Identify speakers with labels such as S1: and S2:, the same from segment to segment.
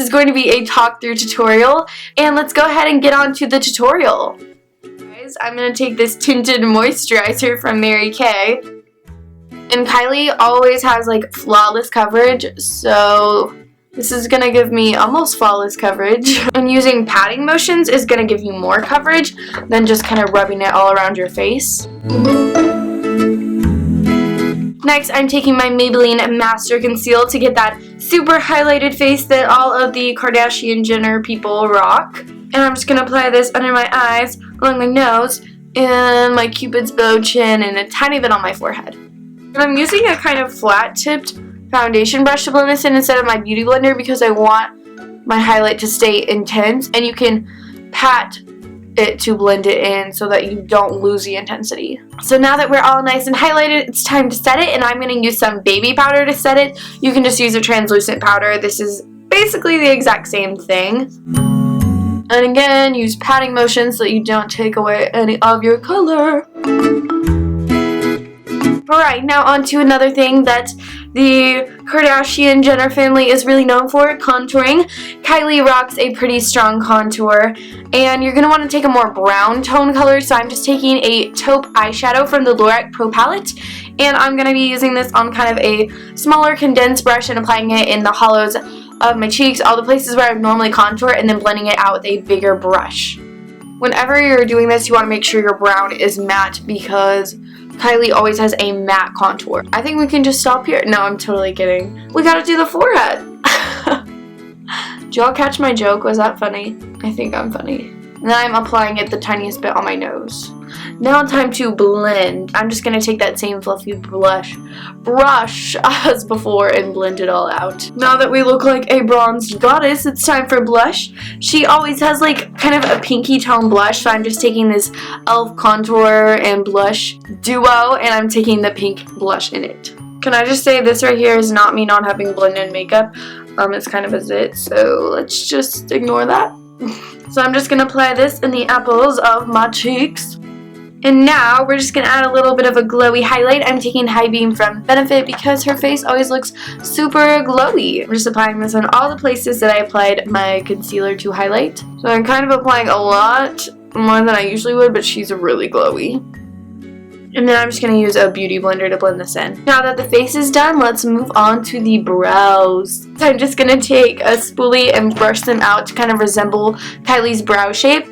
S1: is going to be a talk through tutorial, and let's go ahead and get on to the tutorial. Guys, I'm going to take this tinted moisturizer from Mary Kay. And Kylie always has like flawless coverage, so this is going to give me almost flawless coverage. And using patting motions is going to give you more coverage than just kind of rubbing it all around your face. Next, I'm taking my Maybelline Master Conceal to get that super highlighted face that all of the Kardashian Jenner people rock. And I'm just going to apply this under my eyes, along my nose, and my Cupid's bow chin, and a tiny bit on my forehead. And I'm using a kind of flat-tipped foundation brush to blend this in instead of my beauty blender because I want my highlight to stay intense, and you can pat it to blend it in so that you don't lose the intensity. So now that we're all nice and highlighted, it's time to set it, and I'm going to use some baby powder to set it. You can just use a translucent powder. This is basically the exact same thing. And again, use patting motions so that you don't take away any of your color. Alright, now on to another thing that the Kardashian Jenner family is really known for, contouring. Kylie rocks a pretty strong contour, and you're going to want to take a more brown tone color, so I'm just taking a taupe eyeshadow from the Lorac Pro Palette, and I'm going to be using this on kind of a smaller condensed brush and applying it in the hollows of my cheeks, all the places where I would normally contour, and then blending it out with a bigger brush. Whenever you're doing this, you want to make sure your brown is matte because Kylie always has a matte contour. I think we can just stop here. No, I'm totally kidding. We gotta do the forehead. Did y'all catch my joke? Was that funny? I think I'm funny. And then I'm applying it the tiniest bit on my nose. Now time to blend. I'm just going to take that same fluffy brush as before and blend it all out. Now that we look like a bronzed goddess, it's time for blush. She always has like kind of a pinky tone blush, so I'm just taking this e.l.f. contour and blush duo, and I'm taking the pink blush in it. Can I just say this right here is not me not having blend-in makeup. It's kind of a zit, so let's just ignore that. So I'm just going to apply this in the apples of my cheeks. And now we're just going to add a little bit of a glowy highlight. I'm taking High Beam from Benefit because her face always looks super glowy. I'm just applying this on all the places that I applied my concealer to highlight. So I'm kind of applying a lot more than I usually would, but she's really glowy. And then I'm just going to use a beauty blender to blend this in. Now that the face is done, let's move on to the brows. So I'm just going to take a spoolie and brush them out to kind of resemble Kylie's brow shape.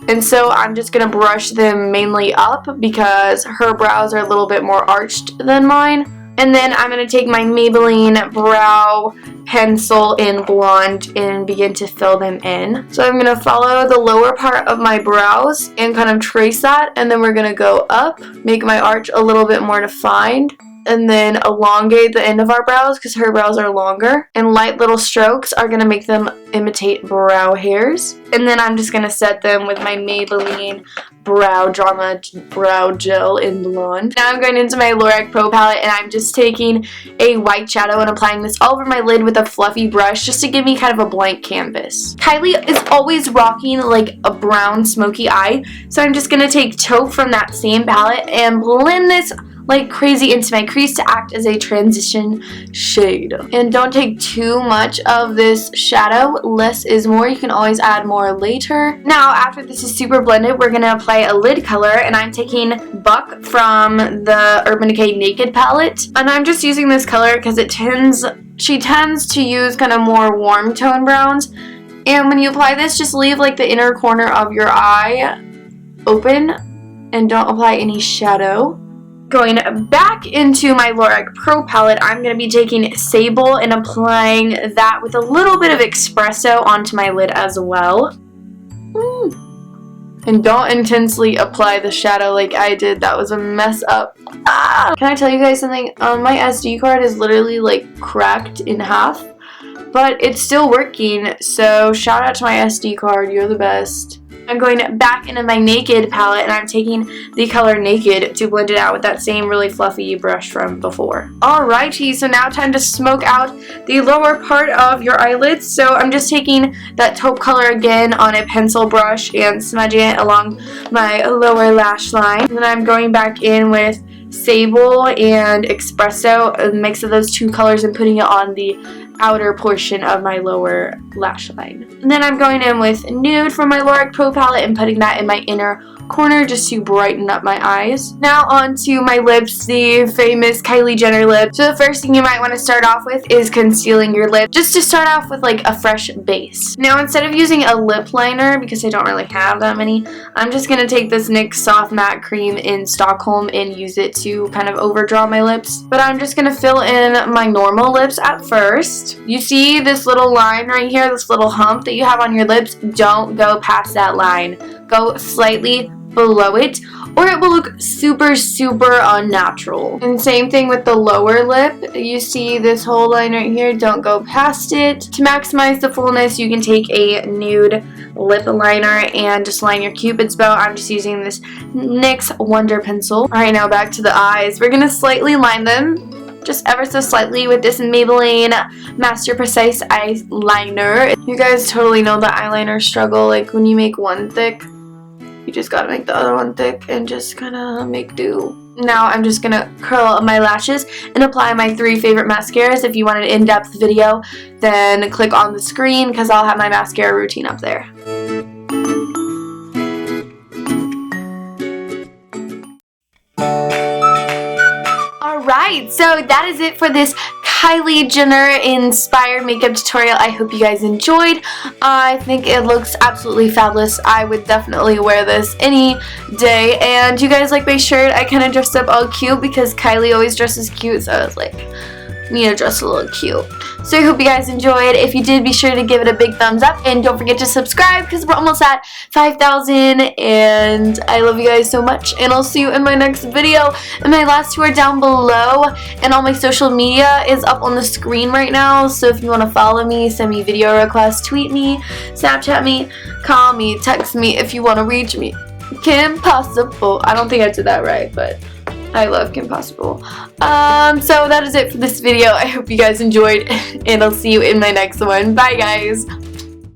S1: And so I'm just going to brush them mainly up because her brows are a little bit more arched than mine. And then I'm going to take my Maybelline brow pencil in blonde and begin to fill them in. So I'm going to follow the lower part of my brows and kind of trace that. And then we're going to go up, make my arch a little bit more defined, and then elongate the end of our brows because her brows are longer. And light little strokes are going to make them imitate brow hairs. And then I'm just going to set them with my Maybelline Brow Drama Brow Gel in blonde. Now I'm going into my Lorac Pro Palette, and I'm just taking a white shadow and applying this all over my lid with a fluffy brush just to give me kind of a blank canvas. Kylie is always rocking like a brown smoky eye, so I'm just going to take taupe from that same palette and blend this like crazy into my crease to act as a transition shade. And don't take too much of this shadow. Less is more. You can always add more later. Now, after this is super blended, we're going to apply a lid color, and I'm taking Buck from the Urban Decay Naked palette. And I'm just using this color because she tends to use kind of more warm tone browns. And when you apply this, just leave like the inner corner of your eye open and don't apply any shadow. Going back into my Lorac Pro palette, I'm going to be taking Sable and applying that with a little bit of espresso onto my lid as well. And don't intensely apply the shadow like I did. That was a mess up. Can I tell you guys something? My SD card is literally like cracked in half, but it's still working. So shout out to my SD card. You're the best. I'm going back into my Naked palette, and I'm taking the color Naked to blend it out with that same really fluffy brush from before. Alrighty, so now time to smoke out the lower part of your eyelids. So I'm just taking that taupe color again on a pencil brush and smudging it along my lower lash line. And then I'm going back in with Sable and Espresso, a mix of those two colors, and putting it on the outer portion of my lower lash line. And then I'm going in with Nude from my Lorac Pro palette and putting that in my inner corner just to brighten up my eyes. Now on to my lips, the famous Kylie Jenner lip. So the first thing you might want to start off with is concealing your lip, just to start off with like a fresh base. Now instead of using a lip liner, because I don't really have that many, I'm just going to take this NYX Soft Matte Cream in Stockholm and use it to kind of overdraw my lips. But I'm just going to fill in my normal lips at first. You see this little line right here, this little hump that you have on your lips? Don't go past that line. Go slightly below it, or it will look super, super unnatural. And same thing with the lower lip. You see this whole line right here, don't go past it. To maximize the fullness, you can take a nude lip liner and just line your Cupid's bow. I'm just using this NYX Wonder Pencil. Alright, now back to the eyes. We're gonna slightly line them, just ever so slightly, with this Maybelline Master Precise eyeliner. You guys totally know the eyeliner struggle, like when you make one thick, you just gotta make the other one thick and just kind of make do. Now I'm just gonna curl up my lashes and apply my 3 favorite mascaras. If you want an in-depth video, then click on the screen because I'll have my mascara routine up there. Alright, so that is it for this Kylie Jenner inspired makeup tutorial. I hope you guys enjoyed. I think it looks absolutely fabulous. I would definitely wear this any day. And you guys like my shirt? I kind of dressed up all cute because Kylie always dresses cute, so I was like, need to dress a little cute. So I hope you guys enjoyed. If you did, be sure to give it a big thumbs up and don't forget to subscribe because we're almost at 5,000 and I love you guys so much, and I'll see you in my next video. And my last 2 are down below and all my social media is up on the screen right now, so if you want to follow me, send me video requests, tweet me, Snapchat me, call me, text me if you want to reach me. Kim Possible. I don't think I did that right, but I love Kim Possible. So that is it for this video. I hope you guys enjoyed and I'll see you in my next one. Bye guys.